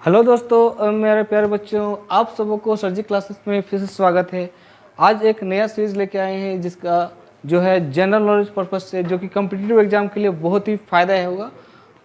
Hello दोस्तों, मेरे प्यारे बच्चों, आप सबको सर जी क्लासेस में फिर से स्वागत है। आज एक नया सीरीज़ लेके आए हैं जिसका जो है जनरल नॉलेज पर्पस से, जो कि कॉम्पिटिटिव एग्जाम के लिए बहुत ही फ़ायदा होगा।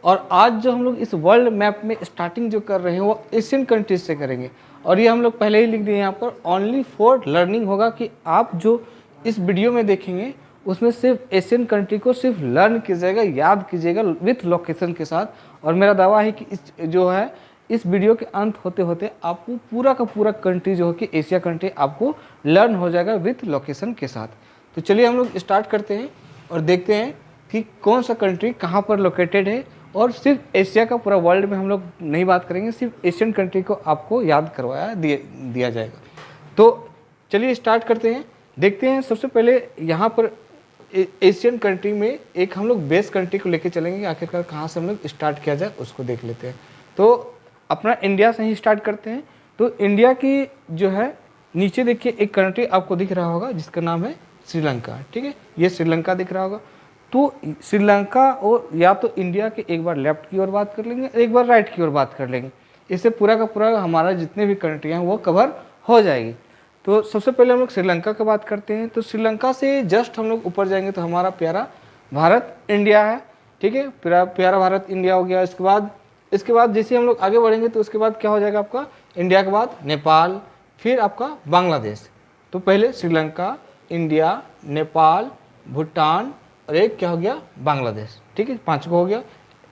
और आज जो हम लोग इस वर्ल्ड मैप में स्टार्टिंग जो कर रहे हैं वो एशियन कंट्रीज से करेंगे। और ये हम लोग पहले ही लिख दिए यहाँ पर, ओनली फॉर लर्निंग होगा कि आप जो इस वीडियो में देखेंगे उसमें सिर्फ एशियन कंट्री को सिर्फ लर्न कीजिएगा, याद कीजिएगा विथ लोकेशन के साथ। और मेरा दावा है कि इस जो है इस वीडियो के अंत होते होते आपको पूरा का पूरा कंट्री जो है कि एशिया कंट्री आपको लर्न हो जाएगा विथ लोकेशन के साथ। तो चलिए हम लोग स्टार्ट करते हैं और देखते हैं कि कौन सा कंट्री कहाँ पर लोकेटेड है। और सिर्फ एशिया का, पूरा वर्ल्ड में हम लोग नहीं बात करेंगे, सिर्फ एशियन कंट्री को आपको याद करवाया दिया जाएगा। तो चलिए स्टार्ट करते हैं, देखते हैं। सबसे पहले यहाँ पर एशियन कंट्री में एक हम लोग बेस कंट्री को लेके चलेंगे, आखिरकार कहाँ से हम लोग स्टार्ट किया जाए उसको देख लेते हैं। तो अपना इंडिया से ही स्टार्ट करते हैं। तो इंडिया की जो है नीचे देखिए एक कंट्री आपको दिख रहा होगा जिसका नाम है श्रीलंका। ठीक है, ये श्रीलंका दिख रहा होगा। तो श्रीलंका और या तो इंडिया के एक बार लेफ्ट की ओर बात कर लेंगे, एक बार राइट की ओर बात कर लेंगे। इससे पूरा का पूरा हमारा जितने भी कंट्री हैं वो कवर हो जाएगी। तो सबसे पहले हम लोग श्रीलंका की बात करते हैं। तो श्रीलंका से जस्ट हम लोग ऊपर जाएंगे तो हमारा प्यारा भारत इंडिया है। ठीक है, प्यारा भारत इंडिया हो गया। इसके बाद जैसे हम लोग आगे बढ़ेंगे तो उसके बाद क्या हो जाएगा आपका, इंडिया के बाद नेपाल, फिर आपका बांग्लादेश। तो पहले श्रीलंका, इंडिया, नेपाल, भूटान और एक क्या हो गया, बांग्लादेश। ठीक है, 5 को हो गया,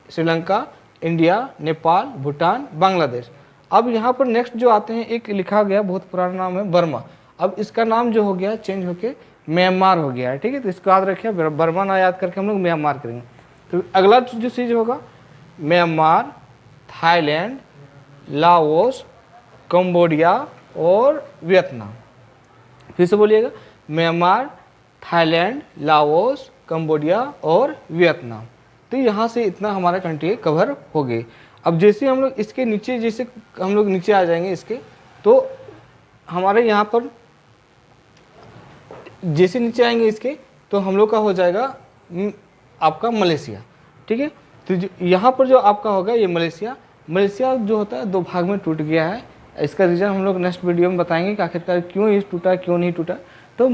श्रीलंका, इंडिया, नेपाल, भूटान, बांग्लादेश। अब यहाँ पर नेक्स्ट जो आते हैं, एक लिखा गया बहुत पुराना नाम है बर्मा। अब इसका नाम जो हो गया चेंज होके म्यांमार हो गया है। ठीक है, तो इसको याद रखिए, बर्मा ना याद करके हम लोग म्यांमार करेंगे। तो अगला जो चीज़ होगा म्यांमार, थाईलैंड, लाओस, कंबोडिया और वियतनाम। फिर से बोलिएगा, म्यांमार, थाईलैंड, लाओस, कंबोडिया और वियतनाम। तो यहाँ से इतना हमारा कंट्री कवर हो गई। अब जैसे हम लोग इसके नीचे, जैसे हम लोग नीचे आ जाएंगे इसके, तो हमारे यहाँ पर जैसे नीचे आएंगे इसके तो हम लोग का हो जाएगा आपका मलेशिया। ठीक है, तो यहाँ पर जो आपका होगा ये मलेशिया जो होता है 2 भाग में टूट गया है। इसका रीज़न हम लोग नेक्स्ट वीडियो में बताएंगे कि आखिरकार क्यों ये टूटा, क्यों नहीं टूटा। तो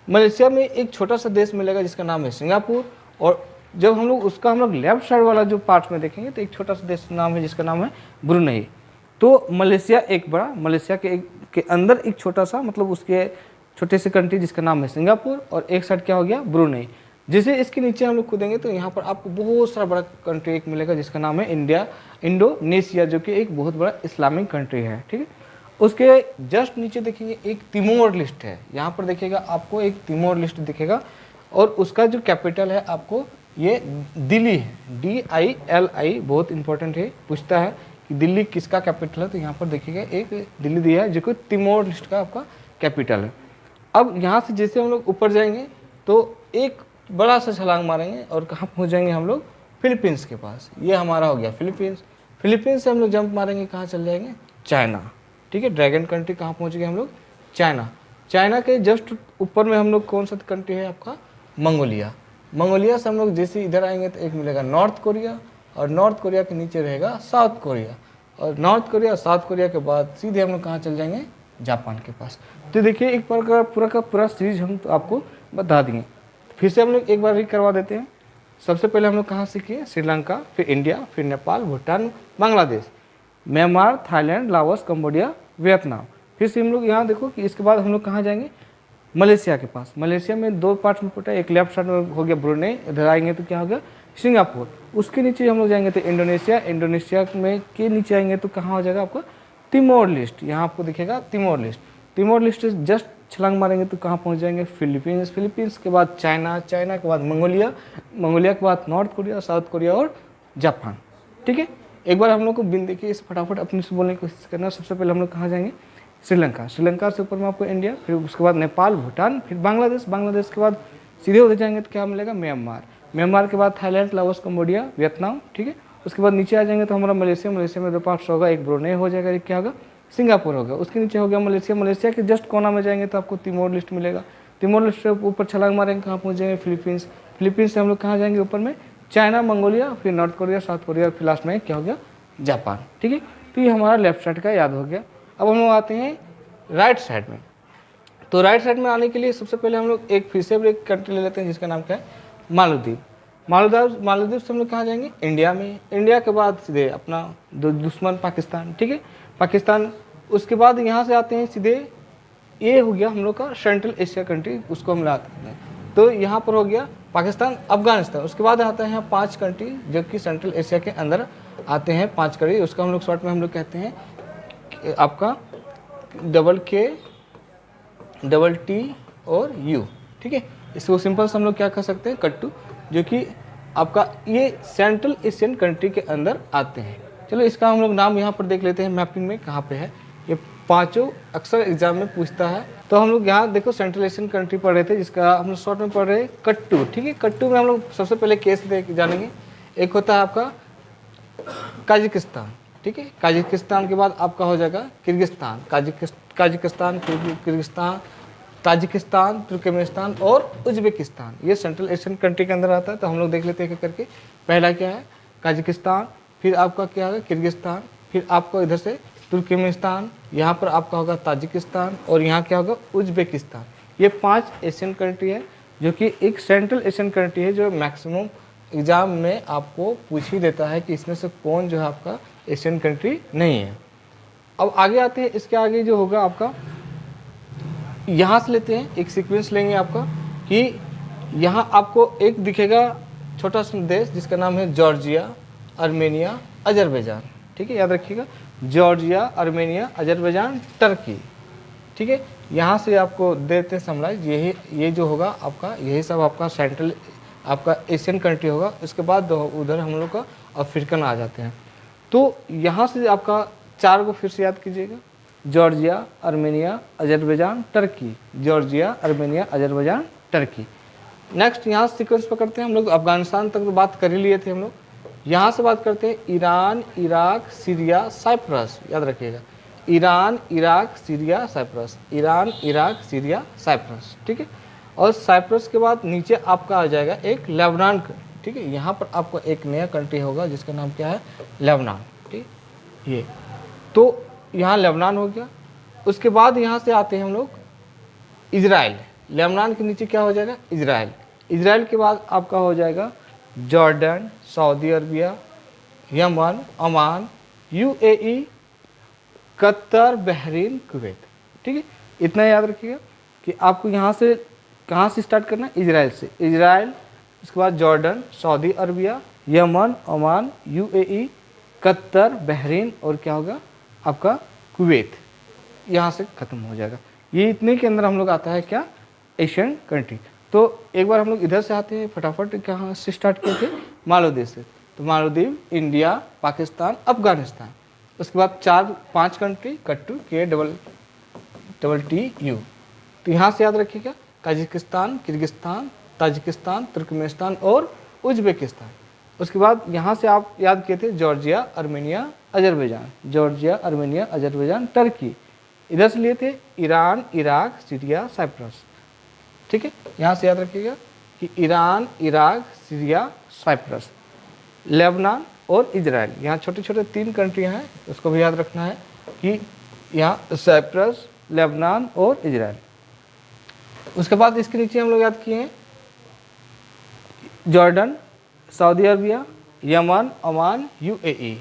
मलेशिया में एक छोटा सा देश मिलेगा जिसका नाम है सिंगापुर। और जब हम लोग लेफ्ट साइड वाला जो पार्ट में देखेंगे तो एक छोटा सा देश नाम है जिसका नाम है ब्रुनेई। तो मलेशिया एक बड़ा, मलेशिया के अंदर एक छोटा सा, मतलब उसके छोटे से कंट्री जिसका नाम है सिंगापुर, और एक साइड क्या हो गया, ब्रुनेई। जैसे इसके नीचे हम लोग कूदेंगे तो यहाँ पर आपको बहुत सारा बड़ा कंट्री एक मिलेगा जिसका नाम है इंडोनेशिया, जो कि एक बहुत बड़ा इस्लामिक कंट्री है। ठीक है, उसके जस्ट नीचे देखेंगे एक तिमोर लिस्ट है। यहाँ पर देखिएगा आपको एक तिमोर लिस्ट दिखेगा, और उसका जो कैपिटल है आपको ये दिल्ली है, DILI। बहुत इंपॉर्टेंट है, पूछता है कि दिल्ली किसका कैपिटल है, तो यहाँ पर देखिएगा एक दिल्ली दिया है जो कि तिमोर लिस्ट का आपका कैपिटल है। अब यहाँ से जैसे हम लोग ऊपर जाएंगे तो एक बड़ा सा छलांग मारेंगे और कहाँ पहुँच जाएंगे हम लोग, फिलीपींस के पास। ये हमारा हो गया फिलीपींस से हम लोग जंप मारेंगे, कहाँ चल जाएंगे, चाइना। ठीक है, ड्रैगन कंट्री कहाँ पहुँच गए हम लोग, चाइना के जस्ट ऊपर में हम लोग कौन सा कंट्री है आपका, मंगोलिया से हम लोग जैसे इधर आएंगे तो एक मिलेगा नॉर्थ कोरिया, और नॉर्थ कोरिया के नीचे रहेगा साउथ कोरिया, और नॉर्थ कोरिया साउथ कोरिया के बाद सीधे हम लोग कहाँ चल जाएंगे, जापान के पास। तो देखिए एक बार पूरा का पूरा सीरीज हम तो आपको बता देंगे। फिर से हम लोग एक बार रिक करवा देते हैं। सबसे पहले हम लोग कहाँ से किए, श्रीलंका, फिर इंडिया, फिर Nepal, Bhutan, Bangladesh, Myanmar, Thailand, Laos, Cambodia, Vietnam. फिर से हम लोग यहाँ देखो कि इसके बाद हम लोग कहाँ जाएंगे, मलेशिया के पास। मलेशिया में 2 पार्ट में फुटा, एक लेफ्ट साइड में हो गया ब्रुनेई, इधर आएंगे तो क्या हो गया, सिंगापुर। उसके नीचे हम लोग जाएंगे तो इंडोनेशिया में के नीचे आएंगे तो कहाँ हो जाएगा आपका, तिमोर लिस्ट। यहाँ आपको दिखेगा तिमोर लिस्ट जस्ट छलांग मारेंगे तो कहाँ पहुँच जाएंगे, फिलीपींस के बाद चाइना के बाद मंगोलिया के बाद नॉर्थ कोरिया, साउथ कोरिया और जापान। ठीक है, एक बार हम लोग को बिन देखिए, इस फटाफट अपने से बोलने की कोशिश करना। सबसे पहले हम लोग कहाँ जाएंगे, श्रीलंका से ऊपर में आपको इंडिया, फिर उसके बाद नेपाल, भूटान, फिर बांग्लादेश के बाद सीधे उधर जाएंगे तो क्या मिलेगा, म्यांमार के बाद थाईलैंड, लाओस, कंबोडिया, वियतनाम। ठीक है, उसके बाद नीचे आ जाएंगे तो हमारा मलेशिया में 2 पार्ट्स होगा, एक ब्रुनेई हो जाएगा, एक क्या होगा, सिंगापुर होगा। उसके नीचे हो गया मलेशिया के जस्ट कोना में जाएंगे तो आपको तिमोर लिस्ट मिलेगा। तिमोर लिस्ट से ऊपर छलांग मारेंगे, कहाँ पहुँच जाएंगे, फिलीपींस से हम लोग कहाँ जाएंगे ऊपर में, चाइना, मंगोलिया, फिर नॉर्थ कोरिया, साउथ कोरिया, फिर लास्ट में क्या हो गया, जापान। ठीक है, तो ये हमारा लेफ्ट साइड का याद हो गया। अब हम लोग आते हैं राइट साइड में। तो राइट साइड में आने के लिए सबसे पहले हम लोग फिर से एक कंट्री ले लेते हैं जिसका नाम क्या है, मालदीव। मालदीव से हम लोग कहाँ जाएंगे, इंडिया में। इंडिया के बाद सीधे अपना दुश्मन पाकिस्तान, ठीक है, पाकिस्तान। उसके बाद यहाँ से आते हैं सीधे, ये हो गया हम लोग का सेंट्रल एशिया कंट्री, उसको हम लाते हैं। तो यहाँ पर हो गया पाकिस्तान, अफगानिस्तान। उसके बाद आता है यहाँ 5 कंट्री जो कि सेंट्रल एशिया के अंदर आते हैं, 5 कंट्री। उसका हम लोग शॉर्ट में हम लोग कहते हैं आपका KT और U, ठीक है। इसको सिंपल से हम लोग क्या कह सकते हैं, कट्टू, जो कि आपका ये सेंट्रल एशियन कंट्री के अंदर आते हैं। चलो इसका हम लोग नाम यहाँ पर देख लेते हैं मैपिंग में कहाँ पे है। ये 5 अक्सर एग्जाम में पूछता है। तो हम लोग यहाँ देखो सेंट्रल एशियन कंट्री पढ़ रहे थे, जिसका हम लोग शॉर्ट में पढ़ रहे हैं कट्टू, ठीक है। कट्टू में हम लोग सबसे पहले केस जानेंगे। एक होता है आपका काजिकिस्तान, ठीक है। काजिकिस्तान के बाद आपका हो जाएगा Kyrgyzstan, Kazakhstan, Kyrgyzstan, Tajikistan, Turkmenistan और उज्बेकिस्तान। ये सेंट्रल एशियन कंट्री के अंदर आता है। तो हम लोग देख लेते हैं एक करके। पहला क्या है, काजिकिस्तान, फिर आपका क्या होगा किर्गिस्तान, फिर आपको इधर से तुर्कमेनिस्तान, यहाँ पर आपका होगा ताजिकिस्तान और यहाँ क्या होगा उज्बेकिस्तान। ये 5 एशियन कंट्री है जो कि एक सेंट्रल एशियन कंट्री है, जो मैक्सिमम एग्जाम में आपको पूछ ही देता है कि इसमें से कौन जो है आपका एशियन कंट्री नहीं है। अब आगे आते हैं, इसके आगे जो होगा आपका, यहाँ से लेते हैं एक सीक्वेंस लेंगे आपका, कि यहाँ आपको एक दिखेगा छोटा सा देश जिसका नाम है जॉर्जिया, आर्मेनिया, अजरबैजान, ठीक है, याद रखिएगा। जॉर्जिया, आर्मेनिया, अजरबैजान, टर्की, ठीक है। यहाँ से आपको देते हैं समराइज, ये जो होगा आपका, यही सब आपका सेंट्रल आपका एशियन कंट्री होगा। उसके बाद उधर हम लोग का अफ्रीकन आ जाते हैं। तो यहाँ से आपका 4 को फिर से याद कीजिएगा, Georgia, Armenia, Azerbaijan, Turkey, Georgia, Armenia, Azerbaijan, Turkey. Next यहाँ से सीक्वेंस पकड़ते हैं हम लोग। अफगानिस्तान तक तो बात कर ही लिए थे हम लोग। यहाँ से बात करते हैं ईरान, इराक, सीरिया, साइप्रस, याद रखिएगा। Iran, Iraq, Syria, Cyprus, Iran, Iraq, Syria, Cyprus, ठीक है। और साइप्रस के बाद नीचे आपका आ जाएगा एक लेबनान, ठीक है। यहाँ पर आपको एक नया कंट्री होगा जिसका नाम क्या है, लेबनान, ठीक। ये तो यहाँ लेबनान हो गया। उसके बाद यहाँ से आते हैं हम लोग इजराइल। लेबनान के नीचे क्या हो जाएगा, इजराइल। इजराइल के बाद आपका हो जाएगा Jordan, Saudi Arabia, Yemen, Oman, UAE, Qatar, Bahrain, Kuwait, ठीक है। इतना याद रखिएगा कि आपको यहाँ से कहाँ से स्टार्ट करना है, इजराइल से। इजराइल, उसके बाद Jordan, Saudi Arabia, Yemen, Oman, UAE, Qatar, Bahrain और क्या होगा आपका कुवैत। यहाँ से ख़त्म हो जाएगा। ये इतने के अंदर हम लोग आता है क्या, एशियन कंट्री। तो एक बार हम लोग इधर से आते हैं फटाफट, कहाँ से स्टार्ट किए थे, मालदीव से। तो मालदीव, इंडिया, पाकिस्तान, अफगानिस्तान। उसके बाद 4-5 कंट्री, कट्टू, KTTU। तो यहाँ से याद रखिएगा काजिकिस्तान, किर्गिस्तान, ताजिकिस्तान, तुर्कमेनिस्तान और उज्बेकिस्तान। उसके बाद यहाँ से आप याद किए थे Georgia, Armenia, Azerbaijan, Georgia, Armenia, Azerbaijan, Turkey. इधर से लिए थे ईरान, इराक, सीरिया, साइप्रस, ठीक है। यहाँ से याद रखिएगा कि Iran, Iraq, Syria, Cyprus, Lebanon और इजराइल। यहाँ छोटे छोटे 3 कंट्रियाँ हैं, उसको भी याद रखना है कि यहाँ साइप्रस, लेबनान और इजराइल। उसके बाद इसके नीचे हम लोग याद किए हैं Jordan, Saudi Arabia, Yemen, Oman, UAE,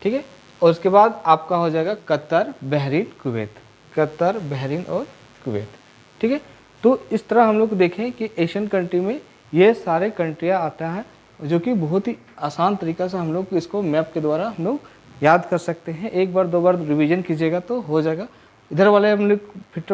ठीक है। और उसके बाद आपका हो जाएगा Qatar, Bahrain, Kuwait, Qatar, Bahrain और कुवैत, ठीक है। तो इस तरह हम लोग देखें कि एशियन कंट्री में ये सारे कंट्रियाँ आता है, जो कि बहुत ही आसान तरीक़ा से हम लोग इसको मैप के द्वारा हम लोग याद कर सकते हैं। 1 बार 2 बार रिवीजन कीजिएगा तो हो जाएगा। इधर वाले हम लोग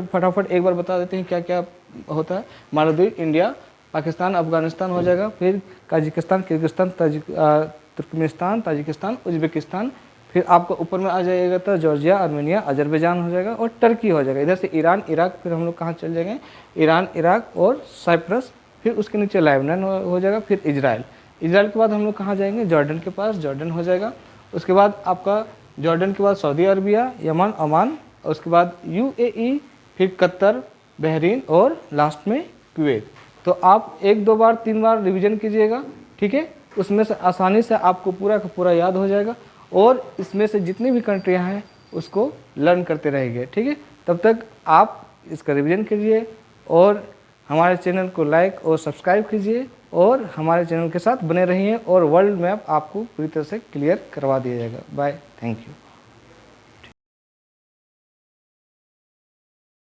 फटाफट एक बार बता देते हैं क्या क्या होता है। मालदीव, इंडिया, पाकिस्तान, अफगानिस्तान हो जाएगा, फिर Kazakhstan, Kyrgyzstan, Turkmenistan, Tajikistan, Uzbekistan, फिर आपको ऊपर में आ जाएगा तो जॉर्जिया, आर्मेनिया, अजरबैजान हो जाएगा और टर्की हो जाएगा। इधर से ईरान, इराक, फिर हम लोग कहाँ चल जाएंगे, ईरान, इराक और साइप्रस, फिर उसके नीचे लेबनान हो जाएगा, फिर इजराइल। इजराइल के बाद हम लोग कहाँ जाएंगे, जॉर्डन के पास, जॉर्डन हो जाएगा। उसके बाद आपका जॉर्डन के बाद सऊदी अरबिया, यमन, ओमान, और उसके बाद UAE, फिर कतर, बहरीन और लास्ट में कुवैत। तो आप 1 2 बार 3 बार रिवीजन कीजिएगा, ठीक है। उसमें से आसानी से आपको पूरा का पूरा याद हो जाएगा। और इसमें से जितनी भी कंट्रियां हैं उसको लर्न करते रहेंगे। ठीक है, तब तक आप इसका रिवीजन कीजिए और हमारे चैनल को लाइक और सब्सक्राइब कीजिए और हमारे चैनल के साथ बने रहिए और वर्ल्ड मैप आपको पूरी तरह से क्लियर करवा दिया जाएगा। Bye, thank you.